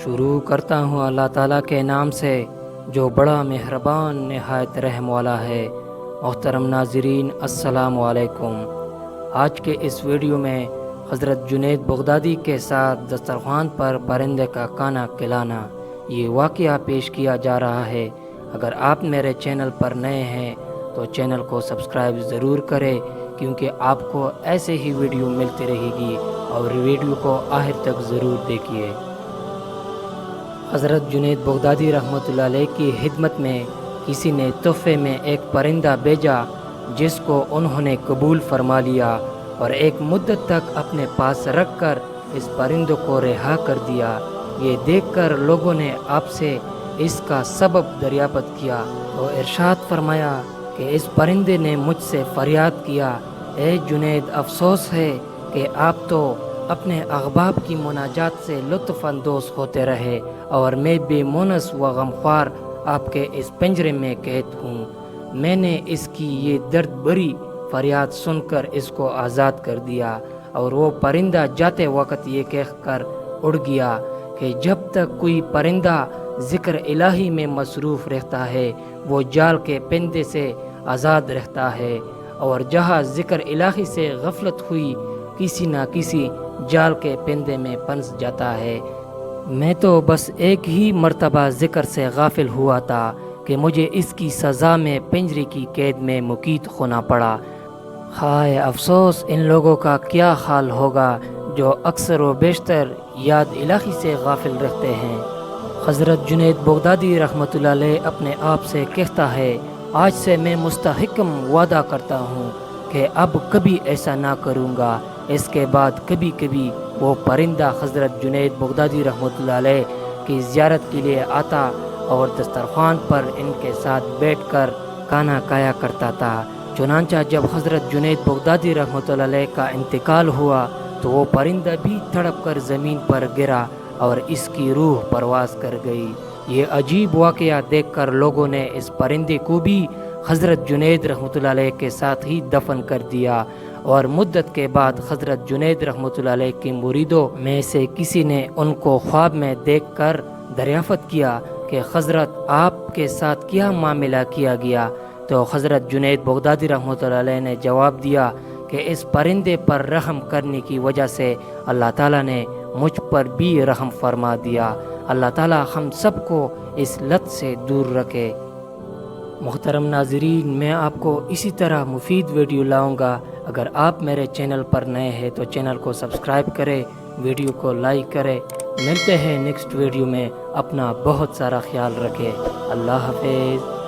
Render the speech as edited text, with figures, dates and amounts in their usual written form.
شروع کرتا ہوں اللہ تعالیٰ کے نام سے جو بڑا مہربان نہایت رحم والا ہے۔ محترم ناظرین السلام علیکم۔ آج کے اس ویڈیو میں حضرت جنید بغدادی کے ساتھ دسترخوان پر پرندے کا کھانا کھلانا یہ واقعہ پیش کیا جا رہا ہے۔ اگر آپ میرے چینل پر نئے ہیں تو چینل کو سبسکرائب ضرور کریں، کیونکہ آپ کو ایسے ہی ویڈیو ملتی رہے گی، اور ویڈیو کو آخر تک ضرور دیکھیے۔ حضرت جنید بغدادی رحمۃ اللہ علیہ کی خدمت میں کسی نے تحفے میں ایک پرندہ بھیجا، جس کو انہوں نے قبول فرما لیا اور ایک مدت تک اپنے پاس رکھ کر اس پرندے کو رہا کر دیا۔ یہ دیکھ کر لوگوں نے آپ سے اس کا سبب دریافت کیا تو ارشاد فرمایا کہ اس پرندے نے مجھ سے فریاد کیا، اے جنید، افسوس ہے کہ آپ تو اپنے احباب کی مناجات سے لطف اندوز ہوتے رہے، اور میں بے مونس و غمخوار آپ کے اس پنجرے میں قید ہوں۔ میں نے اس کی یہ درد بھری فریاد سن کر اس کو آزاد کر دیا، اور وہ پرندہ جاتے وقت یہ کہہ کر اڑ گیا کہ جب تک کوئی پرندہ ذکر الہی میں مصروف رہتا ہے وہ جال کے پندے سے آزاد رہتا ہے، اور جہاں ذکر الہی سے غفلت ہوئی کسی نہ کسی جال کے پندے میں پھنس جاتا ہے۔ میں تو بس ایک ہی مرتبہ ذکر سے غافل ہوا تھا کہ مجھے اس کی سزا میں پنجرے کی قید میں مقید ہونا پڑا۔ ہائے افسوس ان لوگوں کا کیا حال ہوگا جو اکثر و بیشتر یاد الہی سے غافل رہتے ہیں۔ حضرت جنید بغدادی رحمۃ اللہ علیہ اپنے آپ سے کہتا ہے، آج سے میں مستحکم وعدہ کرتا ہوں کہ اب کبھی ایسا نہ کروں گا۔ اس کے بعد کبھی کبھی وہ پرندہ حضرت جنید بغدادی رحمۃ اللہ علیہ کی زیارت کے لیے آتا اور دسترخوان پر ان کے ساتھ بیٹھ کر کھانا کھایا کرتا تھا۔ چنانچہ جب حضرت جنید بغدادی رحمۃ اللہ علیہ کا انتقال ہوا تو وہ پرندہ بھی تڑپ کر زمین پر گرا اور اس کی روح پرواز کر گئی۔ یہ عجیب واقعہ دیکھ کر لوگوں نے اس پرندے کو بھی حضرت جنید رحمۃ اللہ علیہ کے ساتھ ہی دفن کر دیا، اور مدت کے بعد حضرت جنید رحمۃ اللہ علیہ کے مریدوں میں سے کسی نے ان کو خواب میں دیکھ کر دریافت کیا کہ حضرت آپ کے ساتھ کیا معاملہ کیا گیا؟ تو حضرت جنید بغدادی رحمۃ اللہ علیہ نے جواب دیا کہ اس پرندے پر رحم کرنے کی وجہ سے اللہ تعالیٰ نے مجھ پر بھی رحم فرما دیا۔ اللہ تعالیٰ ہم سب کو اس لت سے دور رکھے۔ محترم ناظرین، میں آپ کو اسی طرح مفید ویڈیو لاؤں گا۔ اگر آپ میرے چینل پر نئے ہیں تو چینل کو سبسکرائب کریں، ویڈیو کو لائک کریں۔ ملتے ہیں نیکسٹ ویڈیو میں، اپنا بہت سارا خیال رکھیں۔ اللہ حافظ۔